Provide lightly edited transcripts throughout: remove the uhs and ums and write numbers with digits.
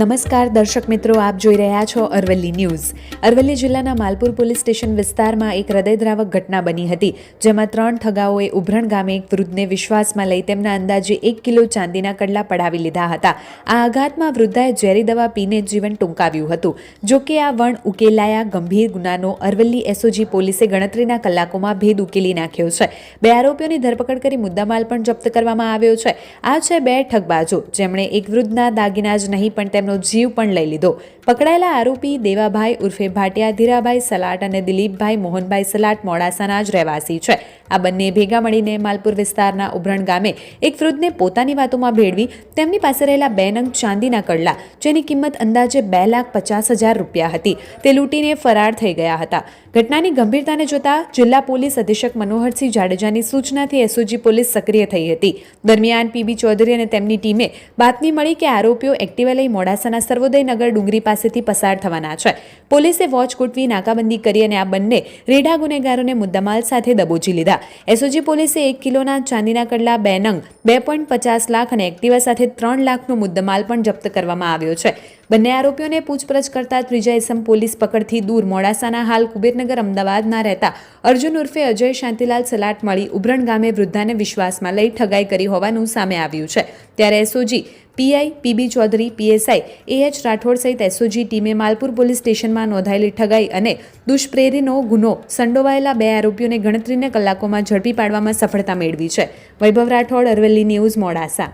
નમસ્કાર દર્શક મિત્રો, આપ જોઈ રહ્યા છો અરવલ્લી ન્યૂઝ. અરવલ્લી જિલ્લાના માલપુર પોલીસ સ્ટેશન વિસ્તારમાં એક હૃદયદ્રાવક ઘટના બની હતી, જેમાં 3 ઠગાઓએ ઉભરણ ગામે એક વૃદ્ધને વિશ્વાસમાં લઈ તેમના અંદાજે 1 કિલો ચાંદીના કડલા પડાવી લીધા હતા. આ આઘાતમાં વૃદ્ધાએ ઝેરી દવા પીને જીવન ટૂંકાવ્યું હતું. જોકે આ વણ ઉકેલાયા ગંભીર ગુનાનો અરવલ્લી એસઓજી પોલીસે ગણતરીના કલાકોમાં ભેદ ઉકેલી નાખ્યો છે. 2 આરોપીઓની ધરપકડ કરી મુદ્દામાલ પણ જપ્ત કરવામાં આવ્યો છે. આ છે 2 ઠગબાજો, જેમણે એક વૃદ્ધના દાગીના જ નહીં પણ જીવ પણ લઈ લીધો. પકડાયેલા આરોપી દેવાભાઈ ઉર્ફે ભાટિયા ધીરાભાઈ સલાટ અને દિલીપભાઈ મોહનભાઈ સલાટ મોડાસાના જ રહેવાસી છે. આ બંને ભેગા મળીને માલપુર વિસ્તારના ઉભરણ ગામે એક વૃદ્ધને પોતાની વાતોમાં ભેળવી તેમની પાસે રહેલા 2 નંગ ચાંદીના કડલા, જેની કિંમત અંદાજે 2,50,000 રૂપિયા હતી, તે લૂંટીને ફરાર થઈ ગયા હતા. ઘટનાની ગંભીરતાને જોતા જિલ્લા પોલીસ અધિક્ષક મનોહરસિંહ જાડેજાની સૂચનાથી એસઓજી પોલીસ સક્રિય થઈ હતી. દરમિયાન પીબી ચૌધરી અને તેમની ટીમે બાતમી મળી કે આરોપીઓ એક્ટિવા લઈ મોડાસાના સર્વોદયનગર ડુંગરી પાસેથી પસાર થવાના છે. પોલીસે વોચ ગોઠવી નાકાબંધી કરી અને આ બંને રેઢા ગુનેગારોને મુદ્દામાલ સાથે દબોચી લીધા. એસઓજી પોલીસે 1 કિલોના ચાંદીના કડલા, 2 નંગ, 2.50 લાખ અને એક્ટિવા સાથે 3 લાખનો મુદ્દામાલ પણ જપ્ત કરવામાં આવ્યો છે. બંને આરોપીઓને પૂછપરછ કરતા ત્રીજા ઇસમ પોલીસ પકડથી દૂર મોડાસાના હાલ કુબેરનગર અમદાવાદના રહેતા અર્જુન ઉર્ફે અજય શાંતિલાલ સલાટ મળી ઉભરણ ગામે વૃદ્ધાને વિશ્વાસમાં લઈ ઠગાઈ કરી હોવાનું સામે આવ્યું છે. ત્યારે SOG PI PB Chaudhary, PSI AH Rathod સહિત એસઓજી ટીમે માલપુર પોલીસ સ્ટેશનમાં નોંધાયેલી ઠગાઈ અને દુષ્પ્રેરીનો ગુનો સંડોવાયેલા 2 આરોપીઓને ગણતરીના કલાકોમાં ઝડપી પાડવામાં સફળતા મેળવી છે. વૈભવ રાઠોડ, અરવલ્લી ન્યૂઝ, મોડાસા.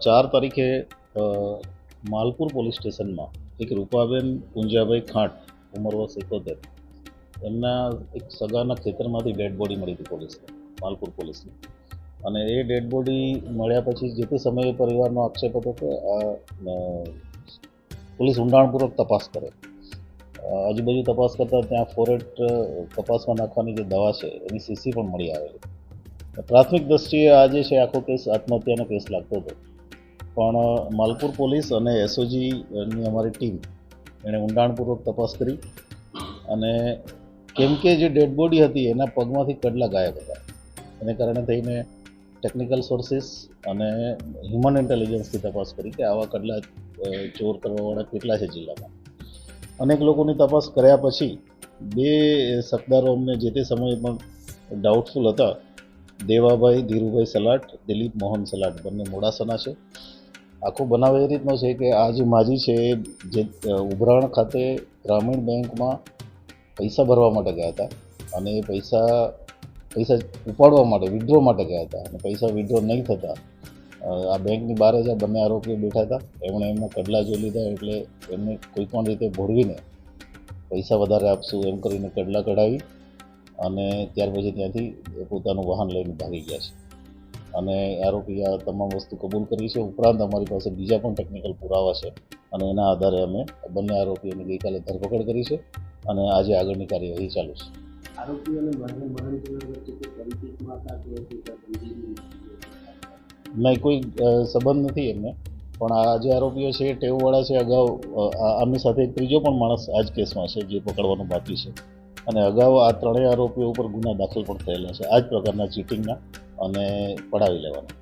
4 તારીખે માલપુર પોલીસ સ્ટેશનમાં એક રૂપાબેન પુંજાભાઈ ખાંટ, ઉંમર વર્ષ 71, એમના એક સગાના ખેતરમાંથી ડેડ બોડી મળી હતી પોલીસને, માલપુર પોલીસને. અને એ ડેડ બોડી મળ્યા પછી જે તે સમયે પરિવારનો આક્ષેપ હતો કે પોલીસ ઊંડાણપૂર્વક તપાસ કરે. આજુબાજુ તપાસ કરતાં ત્યાં ફોરેટ તપાસમાં નાખવાની જે દવા છે એની સીસી પણ મળી આવેલી. પ્રાથમિક દ્રષ્ટિએ આ જે છે આખો કેસ આત્મહત્યાનો કેસ લાગતો હતો, પણ માલપુર પોલીસ અને એસઓજીની અમારી ટીમ એણે ઊંડાણપૂર્વક તપાસ કરી અને કેમ કે જે ડેડ બોડી હતી એના પગમાંથી કડલા ગાયબ હતા. એને કારણે થઈને ટેકનિકલ સોર્સિસ અને હ્યુમન ઇન્ટેલિજન્સથી તપાસ કરી કે આવા કડલા ચોર કરવાવાળા કેટલા છે જિલ્લામાં. અનેક લોકોની તપાસ કર્યા પછી 2 શકદારો અમને જે તે સમયે પણ ડાઉટફુલ હતા. દેવાભાઈ ધીરુભાઈ સલાટ, દિલીપ મોહન સલાટ, બંને મોડાસાના છે. આખો બનાવ એ રીતનો છે કે આ જે માજી છે એ જે ઉભરાણ ખાતે ગ્રામીણ બેંકમાં પૈસા ભરવા માટે ગયા હતા અને એ પૈસા ઉપાડવા માટે, વિડ્રો માટે ગયા હતા અને પૈસા વિડ્રો નહીં થતા આ બેંકની બહાર જ આ બંને આરોપીઓ બેઠા હતા. એમણે એમના કડલા જોઈ લીધા એટલે એમને કોઈ પણ રીતે ભોળવીને પૈસા વધારે આપશું એમ કરીને કડલા કઢાવી અને ત્યાર પછી ત્યાંથી પોતાનું વાહન લઈને ભાગી ગયા છે. અને આરોપી આ તમામ વસ્તુ કબૂલ કરી છે. ઉપરાંત અમારી પાસે બીજા પણ ટેકનિકલ પુરાવા છે અને એના આધારે અમે બંને આરોપીઓની ગઈકાલે ધરપકડ કરી છે અને આજે આગળની કાર્યવાહી ચાલુ છે. નહીં, કોઈ સંબંધ નથી એમને, પણ આ જે આરોપીઓ છે એ ટેવવાળા છે. અગાઉ આમની સાથે એક ત્રીજો પણ માણસ આ જ કેસમાં છે જે પકડવાનું બાકી છે અને અગાઉ આ 3 આરોપીઓ ઉપર ગુના દાખલ પણ થયેલા છે આ જ પ્રકારના ચીટિંગના અને પડાવી લેવાના.